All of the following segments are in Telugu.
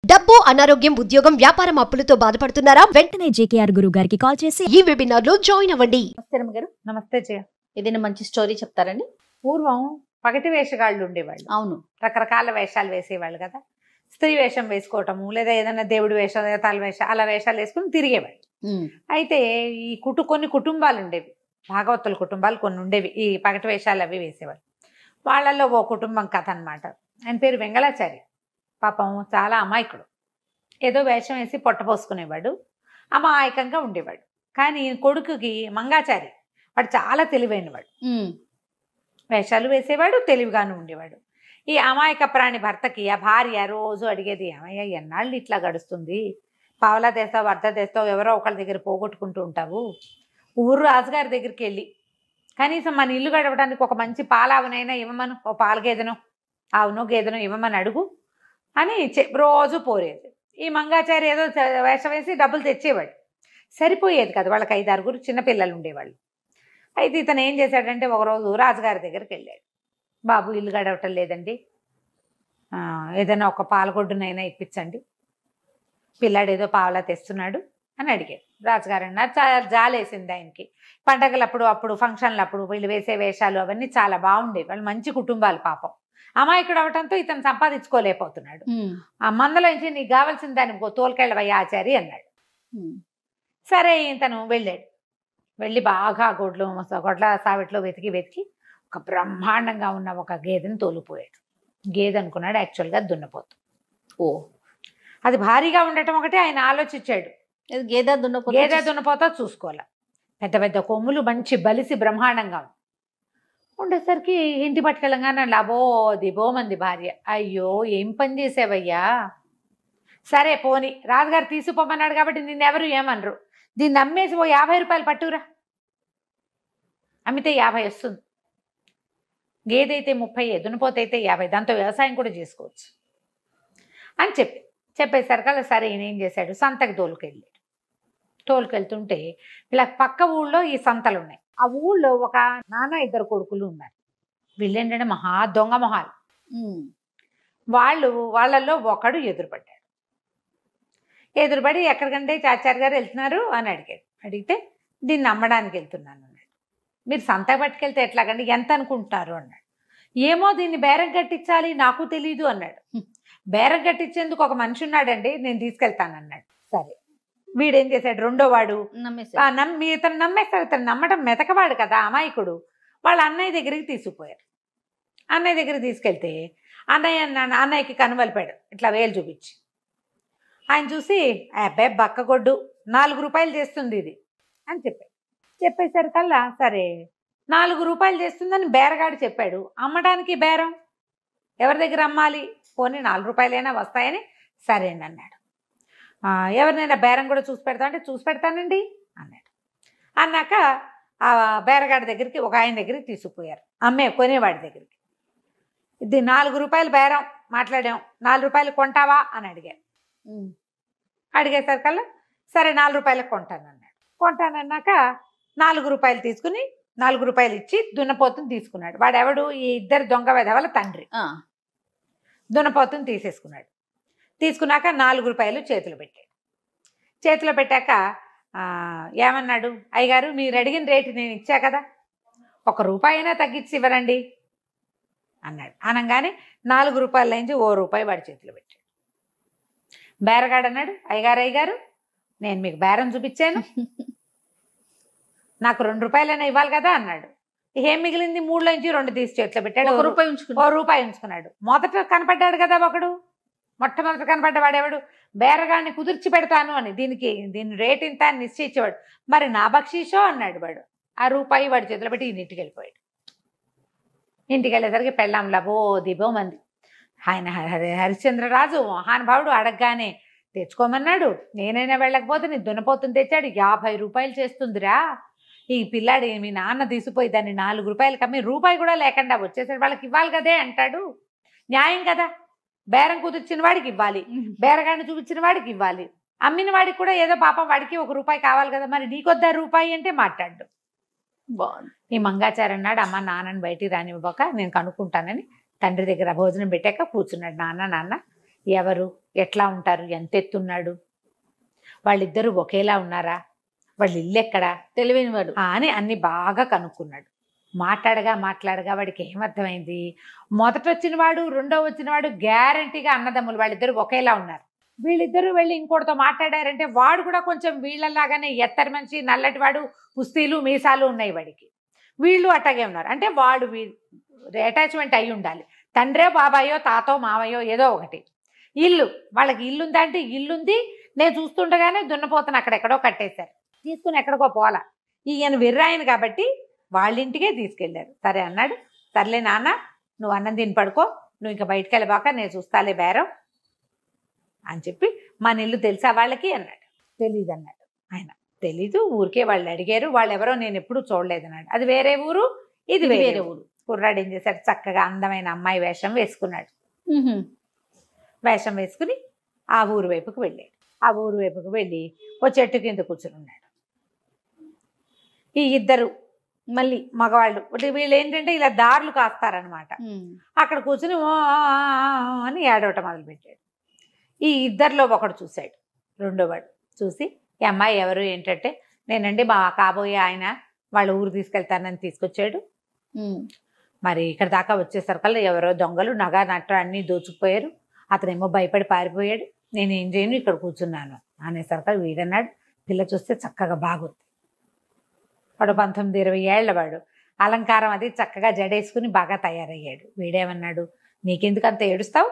డబ్బు, అనారోగ్యం, ఉద్యోగం, వ్యాపారం అప్పులతో బాధపడుతున్నారా? వెంటనే జేకేఆర్ గురువు గారికి కాల్ చేసి ఈ వెబినార్ లో జాయిన్ అవ్వండి. నమస్తే గారు. నమస్తే జయ. ఏదైనా మంచి స్టోరీ చెప్తారండి? పూర్వం పగటి వేషగాళ్ళు ఉండేవాళ్ళు. అవును. రకరకాల వేషాలు వేసేవాళ్ళు కదా. స్త్రీ వేషం వేసుకోవటము, లేదా ఏదైనా దేవుడి వేషం, దేవతల వేషం, అలా వేషాలు వేసుకుని తిరిగేవాళ్ళు. అయితే ఈ కొన్ని కుటుంబాలు ఉండేవి, భాగవతుల కుటుంబాలు కొన్ని ఉండేవి, ఈ పగటి వేషాలు అవి వేసేవాళ్ళు. వాళ్ళల్లో ఓ కుటుంబం కథ అనమాట. ఆయన పేరు వెంగళాచారి. పాపం చాలా అమాయకుడు. ఏదో వేషం వేసి పొట్టపోసుకునేవాడు, అమాయకంగా ఉండేవాడు. కానీ కొడుకుకి మంగాచారి, వాడు చాలా తెలివైనవాడు. వేషాలు వేసేవాడు, తెలివిగాను ఉండేవాడు. ఈ అమాయక ప్రాణి భర్తకి ఆ భార్య రోజు అడిగేది, ఏమయ్యా ఎన్నాళ్ళు ఇట్లా గడుస్తుంది, పావలా తెస్తావు, అర్ధ తెస్తావు, ఎవరో ఒకళ్ళ దగ్గర పోగొట్టుకుంటూ ఉంటావు. ఊరు రాజుగారి దగ్గరికి వెళ్ళి కనీసం మన ఇల్లు గడవడానికి ఒక మంచి పాలావునైనా ఇవ్వమను, ఓ పాల గేదెనో ఆవునో గేదెనో ఇవ్వమని అడుగు అని రోజు పోరేది. ఈ మంగాచారి ఏదో వేషం వేసి డబ్బులు తెచ్చేవాడు. సరిపోయేది కదా, వాళ్ళకి 5-6 చిన్నపిల్లలు ఉండేవాళ్ళు. అయితే ఇతను ఏం చేశాడంటే, ఒకరోజు రాజుగారి దగ్గరికి వెళ్ళాడు. బాబు, ఇల్లు గడవటం లేదండి, ఏదైనా ఒక పాలగొడ్డునైనా ఇప్పించండి, పిల్లాడు ఏదో పావలా తెస్తున్నాడు అని అడిగాడు. రాజుగారు అన్నారు, చాలా జాలేసింది ఆయనకి. పండగలప్పుడు, అప్పుడు ఫంక్షన్లప్పుడు వీళ్ళు వేసే వేషాలు అవన్నీ చాలా బాగుండేవి. వాళ్ళు మంచి కుటుంబాలు. పాపం అమాయకుడు అవటంతో ఇతను సంపాదించుకోలేకపోతున్నాడు. ఆ మందలోంచి నీకు కావాల్సిన దానికి తోలుకెళ్ళవయ్యా ఆచారి అన్నాడు. సరే ఇతను వెళ్ళాడు. వెళ్ళి బాగా గొడ్ల సావిట్లో వెతికి ఒక బ్రహ్మాండంగా ఉన్న ఒక గేదెని తోలిపోయాడు. గేదె అనుకున్నాడు, యాక్చువల్గా దున్నపోతు. అది భారీగా ఉండటం ఒకటి ఆయన ఆలోచించాడు. గేదె దున్నపోతా చూసుకోవాలి. పెద్ద పెద్ద కొమ్ములు, మంచి బలిసి బ్రహ్మాండంగా ఉండేసరికి ఇంటి పట్టుకెళ్ళంగానే లాబో దిబోమంది భార్య. అయ్యో ఏం పని చేసావయ్యా, సరే పోని, రాజుగారు తీసుకుపోమన్నాడు కాబట్టి నిన్నెవరు ఏమనరు, దీన్ని అమ్మేసి ఓ 50 రూపాయలు పట్టురా, అమ్మితే 50 వస్తుంది. గేదె అయితే 30, దున్నపోతే అయితే 50, దాంతో వ్యవసాయం కూడా చేసుకోవచ్చు అని చెప్పేసరికల్లా సరే ఈయన ఏం చేశాడు, సంతకి తోలుకెళ్తుంటే ఇలా పక్క ఊళ్ళో ఈ సంతలు ఉన్నాయి. ఆ ఊళ్ళో ఒక నాన్న 2 కొడుకులు ఉన్నారు. వీళ్ళేంటంటే మహా దొంగ మొహాలు. వాళ్ళల్లో ఒకడు ఎదురుపడి ఎక్కడికంటే చాచారి గారు వెళ్తున్నారు అని అడిగితే దీన్ని అమ్మడానికి వెళ్తున్నాను అన్నాడు. మీరు సంతకు పట్టుకెళ్తే ఎట్లాగండి, ఎంత అనుకుంటున్నారు అన్నాడు. ఏమో దీన్ని బేరం కట్టించాలి, నాకు తెలీదు అన్నాడు. బేరం కట్టించేందుకు ఒక మనిషి ఉన్నాడండి, నేను తీసుకెళ్తానన్నాడు. సరే వీడేం చేశాడు, రెండో వాడు ఇతను నమ్మేస్తాడు. ఇతను నమ్మడం మెతకవాడు కదా, అమాయకుడు. వాళ్ళ అన్నయ్య దగ్గరికి తీసుకుపోయారు. అన్నయ్య దగ్గరికి తీసుకెళ్తే అన్నయ్యకి కనుమలిపాడు, ఇట్లా వేలు చూపించి. ఆయన చూసి, అబ్బాయి బక్కగొడ్డు, 4 రూపాయలు చేస్తుంది ఇది అని చెప్పేసరికల్లా సరే 4 రూపాయలు చేస్తుందని బేరగాడు చెప్పాడు. అమ్మడానికి బేరం ఎవరి దగ్గర అమ్మాలి, పోనీ 4 రూపాయలైనా వస్తాయని సరేండి అన్నాడు. ఎవరినైనా బేరం కూడా చూసి పెడతా అంటే చూసి పెడతానండి అన్నాడు. అన్నాక ఆ బేరగాడి దగ్గరికి ఒక ఆయన దగ్గరికి తీసుకుపోయారు, కొనేవాడి దగ్గరికి. ఇది 4 రూపాయలు బేరం మాట్లాడాం, 4 రూపాయలు కొంటావా అని అడిగేసరికల్లా సరే 4 రూపాయలకు కొంటానన్నాడు. కొంటానన్నాక 4 రూపాయలు తీసుకుని 4 రూపాయలు ఇచ్చి దున్నపోతుని తీసుకున్నాడు. వాడెవడు, ఈ 2 దొంగ వెధవల తండ్రి. దున్నపోతుని తీసుకున్నాక 4 రూపాయలు చేతిలో పెట్టాక ఏమన్నాడు, అయ్యగారు మీరు అడిగిన రేటు నేను ఇచ్చా కదా, 1 రూపాయి అయినా తగ్గించి ఇవ్వరండి అన్నాడు. అనగానే 4 రూపాయల నుంచి 1 రూపాయి వాడి చేతిలో పెట్టాడు. బేరగాడు అన్నాడు, అయ్యగారు నేను మీకు బేరం చూపించాను, నాకు 2 రూపాయలైనా ఇవ్వాలి కదా అన్నాడు. ఏం మిగిలింది, 3లో నుంచి 2 తీసి చేతిలో పెట్టాడు. 1 రూపాయి ఉంచుకున్నాడు. మొదట కనపడ్డాడు కదా ఒకడు, మొట్టమొదట కనపడ్డవాడెవడు, బేరగాడిని కుదిర్చి పెడతాను అని, దీని రేట్ ఇంత అని నిశ్చయించేవాడు. మరి నా బక్షీషో అన్నాడు వాడు. 1 రూపాయి వాడి చేతిలో పెట్టి ఇంటికి వెళ్ళిపోయాడు. ఇంటికి వెళ్ళేసరికి పెళ్ళాంలా దిబోమంది. ఆయన హరిశ్చంద్రరాజు మహానుభావుడు, అడగగానే తెచ్చుకోమన్నాడు. నేనైనా వెళ్ళకపోతే నీ దున్నపోతుని తెచ్చాడు, 50 రూపాయలు చేస్తుందిరా, ఈ పిల్లాడు మీ నాన్న తీసిపోయి దాన్ని 4 రూపాయలకి అమ్మి రూపాయి కూడా లేకుండా వచ్చేసరికి వాళ్ళకి ఇవ్వాలి కదే అంటాడు. న్యాయం కదా, బేరం కుదిర్చిన వాడికి ఇవ్వాలి, బేరగాడిని చూపించిన వాడికి ఇవ్వాలి, అమ్మిన వాడికి కూడా ఏదో పాపం వాడికి 1 రూపాయి కావాలి కదా, మరి నీకొద్దా రూపాయి అంటే మాట్లాడు. బాగుంది. ఈ మంగాచారి అన్నాడు, అమ్మ నాన్నని బయటికి రానివ్వక నేను కనుక్కుంటానని తండ్రి దగ్గర భోజనం పెట్టాక కూర్చున్నాడు. నాన్న ఎవరు, ఎట్లా ఉంటారు, ఎంత ఎత్తున్నాడు, వాళ్ళిద్దరూ ఒకేలా ఉన్నారా, వాళ్ళ ఇల్లు ఎక్కడా తెలివైన వాడు. అని అన్ని బాగా కనుక్కున్నాడు. మాట్లాడగా వాడికి ఏమర్థమైంది, మొదట వచ్చిన వాడు రెండో వచ్చిన వాడు గ్యారంటీగా అన్నదమ్ములు, వాళ్ళిద్దరు ఒకేలా ఉన్నారు. వీళ్ళిద్దరూ వెళ్ళి ఇంకోటితో మాట్లాడారంటే వాడు కూడా కొంచెం వీళ్ళలాగానే ఎత్తరి మనిషి, నల్లటి వాడు, పుస్తీలు మీసాలు ఉన్నాయి వాడికి. వీళ్ళు అట్టాగే ఉన్నారు. అంటే వాడు అటాచ్మెంట్ అయి ఉండాలి. తండ్రే బాబాయో తాతో మావయ్యో ఏదో ఒకటి. ఇల్లు, వాళ్ళకి ఇల్లు ఉందా అంటే ఇల్లుంది. నేను చూస్తుండగానే దున్నపోతను అక్కడెక్కడో కట్టేశారు, తీసుకుని ఎక్కడికో పోలా. ఈయన వెర్రాయను కాబట్టి వాళ్ళ ఇంటికే తీసుకెళ్ళారు. సరే అన్నాడు. సర్లే నాన్న, నువ్వు అన్నం తిని పడుకో, నువ్వు ఇంకా బయటికి వెళ్ళబాక, నేను చూస్తాలే బేరం అని చెప్పి, మన ఇల్లు తెలుసా వాళ్ళకి అన్నాడు. తెలీదు అన్నాడు ఆయన. తెలీదు, ఊరికే వాళ్ళు అడిగారు, వాళ్ళు ఎవరో నేను ఎప్పుడూ చూడలేదన్నాడు. అది వేరే ఊరు, ఇది వేరే ఊరు. కుర్రాడు ఏం చేశాడు, చక్కగా అందమైన అమ్మాయి వేషం వేసుకున్నాడు. వేషం వేసుకుని ఆ ఊరు వైపుకు వెళ్ళాడు. ఆ ఊరు వైపుకు వెళ్ళి ఓ చెట్టు కింద కూర్చుని ఉన్నాడు. ఈ ఇద్దరు మళ్ళీ మగవాళ్ళు, వీళ్ళు ఏంటంటే ఇలా దారులు కాస్తారనమాట. అక్కడ కూర్చుని ఓ అని ఏడవటం మొదలుపెట్టాడు. ఈ ఇద్దరిలో ఒకడు చూశాడు, రెండోవాడు చూసి, ఈ అమ్మాయి ఎవరు ఏంటంటే, నేనండి మా కాబోయే ఆయన వాళ్ళ ఊరు తీసుకెళ్తానని తీసుకొచ్చాడు. మరి ఇక్కడ దాకా వచ్చేసరికల్లా ఎవరో దొంగలు నగ నట్ట అన్నీ దోచుకుపోయారు. అతనేమో భయపడి పారిపోయాడు. నేను ఏం చేయను, ఇక్కడ కూర్చున్నాను అనేసరికి వీడన్నాడు, పిల్ల చూస్తే చక్కగా బాగుంది. వాడు 19-20 ఏళ్ల వాడు. అలంకారం అది చక్కగా జడేసుకుని బాగా తయారయ్యాడు. వీడేమన్నాడు, నీకెందుకు అంత ఏడుస్తావు,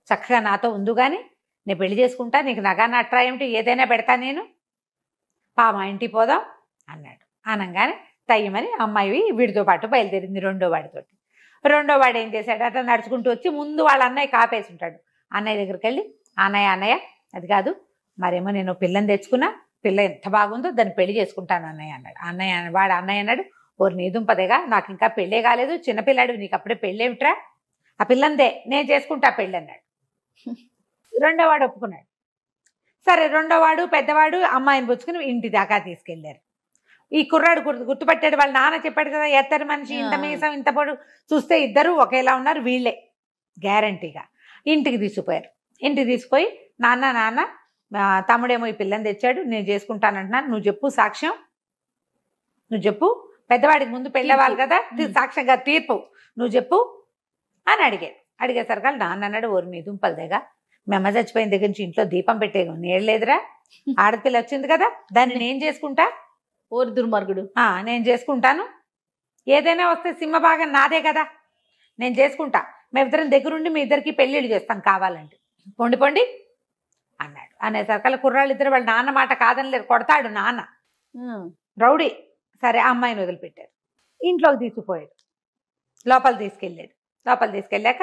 చక్కగా నాతో ఉందు కానీ నేను పెళ్లి చేసుకుంటా, నీకు నగా నట్రా ఏమిటి, ఏదైనా పెడతా నేను, మా ఇంటికి పోదాం అన్నాడు. అనగానే తయ్యమని అమ్మాయి వీడితో పాటు బయలుదేరింది రెండో వాడితోటి. రెండో వాడు ఏం చేశాడు, అట్లా నడుచుకుంటూ వచ్చి ముందు వాళ్ళ అన్నయ్య కాపేసి ఉంటాడు. అన్నయ్య దగ్గరికి వెళ్ళి, అన్నయ్య అది కాదు, మరేమో నేను పిల్లని తెచ్చుకున్నా, పిల్ల ఎంత బాగుందో, దాన్ని పెళ్లి చేసుకుంటాను అన్నయ్య అన్నాడు. అన్నయ్య అన్నాడు, ఓరు నీదుంపదేగా, నాకు ఇంకా పెళ్ళే కాలేదు, చిన్నపిల్లాడు, నీకు అప్పుడే పెళ్ళేమిట్రా, ఆ పిల్లందే, నేను చేసుకుంటా పెళ్ళి అన్నాడు. రెండోవాడు ఒప్పుకున్నాడు. సరే, రెండోవాడు పెద్దవాడు అమ్మాయిని పుచ్చుకుని ఇంటి దాకా తీసుకెళ్లారు. ఈ కుర్రాడు గుర్తుపట్టాడు, వాళ్ళ నాన్న చెప్పాడు కదా, ఎత్తరి మనిషి, ఇంత మీసం, ఇంత పొడు, చూస్తే ఇద్దరు ఒకేలా ఉన్నారు, వీళ్ళే గ్యారంటీగా. ఇంటికి తీసుకుపోయారు. ఇంటికి తీసుకుపోయి, నాన్న తమ్ముడేమో ఈ పిల్లని తెచ్చాడు, నేను చేసుకుంటానంటున్నాను, నువ్వు చెప్పు సాక్ష్యం, నువ్వు చెప్పు, పెద్దవాడికి ముందు పెళ్ళవాలి కదా, సాక్ష్యంగా తీర్పు నువ్వు చెప్పు అని అడిగేసరికి నాన్న అన్నాడు, ఓరి మీ దుంపలదేగా, మీ అమ్మ చచ్చిపోయిన దగ్గర నుంచి ఇంట్లో దీపం పెట్టే నేడలేదురా, ఆడపిల్ల వచ్చింది కదా, దాన్ని నేను చేసుకుంటా, ఓరి దుర్మార్గుడు, నేను చేసుకుంటాను, ఏదైనా వస్తే సింహ భాగం నాదే కదా, నేను చేసుకుంటా, మేమిద్దరం దగ్గరుండి మీ ఇద్దరికి పెళ్ళిళ్ళు చేస్తాం కావాలంటే, పొండి అన్నాడు. అనేసరికల్లా కుర్రాళ్ళు ఇద్దరు వాళ్ళ నాన్న మాట కాదనిలేరు, కొడతాడు నాన్న, రౌడీ. సరే, అమ్మాయిని వదిలిపెట్టారు. ఇంట్లోకి తీసుకుపోయాడు. లోపల తీసుకెళ్ళాక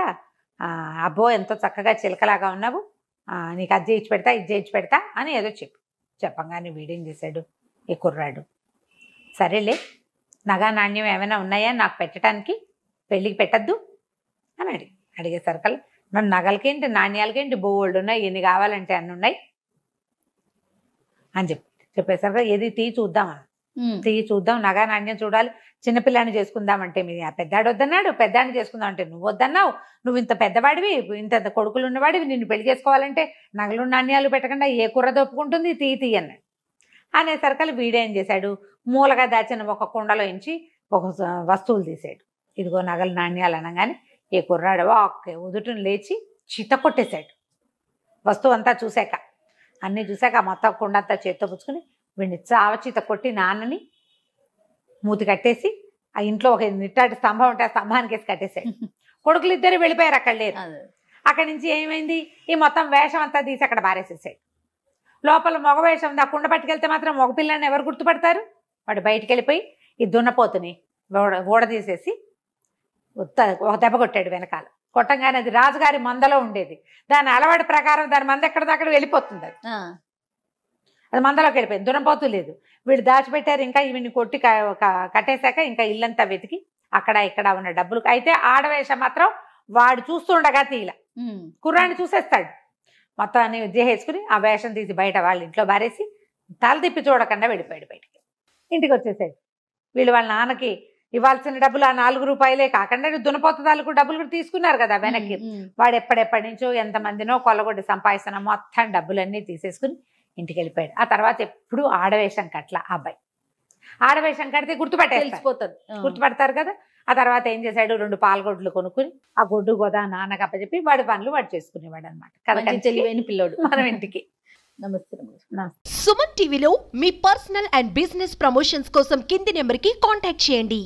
అబ్బో ఎంతో చక్కగా చిలకలాగా ఉన్నావు, నీకు అది చేయించి పెడతా, ఇది చేయించి పెడతా అని ఏదో చెప్పంగానే వీడేం చేశాడు, ఈ కుర్రాడు, సరేలే, నగా నాణ్యం ఏమైనా ఉన్నాయా నాకు పెట్టడానికి, పెళ్ళికి పెట్టద్దు అని అడిగేసరికల్లా, నన్ను నగలకేంటి నాణ్యాలకేంటి బోల్డ్ ఉన్నాయి, ఎన్ని కావాలంటే అన్ని ఉన్నాయి అని చెప్పేసరికి, ఏది తీయి చూద్దాం, నగా నాణ్యం చూడాలి, చిన్నపిల్లాన్ని చేసుకుందామంటే మీ పెద్దాడు వద్దన్నాడు, పెద్దాన్ని చేసుకుందాం అంటే నువ్వు వద్దన్నావు, నువ్వు ఇంత పెద్దవాడివి, ఇంత కొడుకులు ఉన్నవాడివి, నిన్ను పెళ్లి చేసుకోవాలంటే నగలు నాణ్యాలు పెట్టకుండా ఏ కుర్ర దొప్పుకుంటుంది, తీయి అన్నాడు. అనేసరికల్లా వీడేం చేశాడు, మూలగా దాచిన ఒక కుండలో ఇంచి ఒక వస్తువులు తీసాడు. ఇదిగో నగలు నాణ్యాలు అనగానే ఏ కుర్రాడు ఒక్క ఉదుటిని లేచి చిత కొట్టేశాడు. వస్తువు అంతా చూశాక, అన్నీ చూశాక మొత్తం కుండ అంతా చేత్తో పుచ్చుకుని వీడిని చావచీత కొట్టి నాన్నని మూతి కట్టేసి, ఆ ఇంట్లో ఒక నిట్టాటి స్తంభం ఉంటే ఆ స్తంభానికి వేసి కట్టేశాడు. కొడుకులు ఇద్దరు వెళ్ళిపోయారు, అక్కడ లేరు. అక్కడి నుంచి ఏమైంది, ఈ మొత్తం వేషం అంతా తీసి అక్కడ బారేసేసాడు. లోపల మగ వేషం ఉంది, ఆ కుండ పట్టుకెళ్తే మాత్రం మగ పిల్లని ఎవరు గుర్తుపడతారు. వాడు బయటికి వెళ్ళిపోయి ఈ దున్నపోతుని ఊడదీసేసి ఒక దెబ్బ కొట్టాడు వెనకాల. కొట్టంగానే అది రాజుగారి మందలో ఉండేది, దాని అలవాటు ప్రకారం దాని మంద ఎక్కడిదక్కడ వెళ్ళిపోతుంది, అది మందలోకి వెళ్ళిపోయింది, దున్నపోతు లేదు. వీళ్ళు దాచిపెట్టారు. ఇంకా వీడిని కొట్టి కట్టేశాక ఇంకా ఇల్లంతా వెతికి అక్కడ ఇక్కడ ఉన్న డబ్బులు, అయితే ఆడవేషం మాత్రం వాడు చూస్తుండగా తీల, కుర్రాన్ని చూసేస్తాడు, మొత్తం అన్ని వేసుకుని ఆ వేషం తీసి బయట వాళ్ళ ఇంట్లో బారేసి తల తిప్పి చూడకుండా వెళ్ళిపోయాడు బయటికి. ఇంటికి వచ్చేసాడు. వీళ్ళు వాళ్ళ నాన్నకి ఇవ్వాల్సిన డబ్బులు ఆ 4 రూపాయలే కాకుండా దున్నపోతదాలకు డబ్బులు కూడా తీసుకున్నారు కదా వెనక్కి. వాడు ఎప్పటి నుంచో ఎంతమందినో కొల్లగొడ్డి సంపాదిస్తున్న మొత్తం డబ్బులన్నీ తీసేసుకుని ఇంటికి వెళ్ళిపోయాడు. ఆ తర్వాత ఎప్పుడు ఆడవేషం కట్ల అబ్బాయి. ఆడవేషం కడితే తెలిసిపోతుంది. గుర్తుపడతారు కదా. ఆ తర్వాత ఏం చేశాడు, 2 పాలగొడ్లు కొనుక్కుని ఆ గొడ్డు గోదా నాన్నకు అప్పచెప్పి వాడి పనులు వాడు చేసుకునేవాడు అనమాట. మంచి తెలివైన పిల్లోడు మనం ఇంటికి. నమస్తే. సుమన్ టీవీలో మీ పర్సనల్ అండ్ బిజినెస్ ప్రమోషన్స్ కోసం కింది నెంబర్కి కాంటాక్ట్ చేయండి.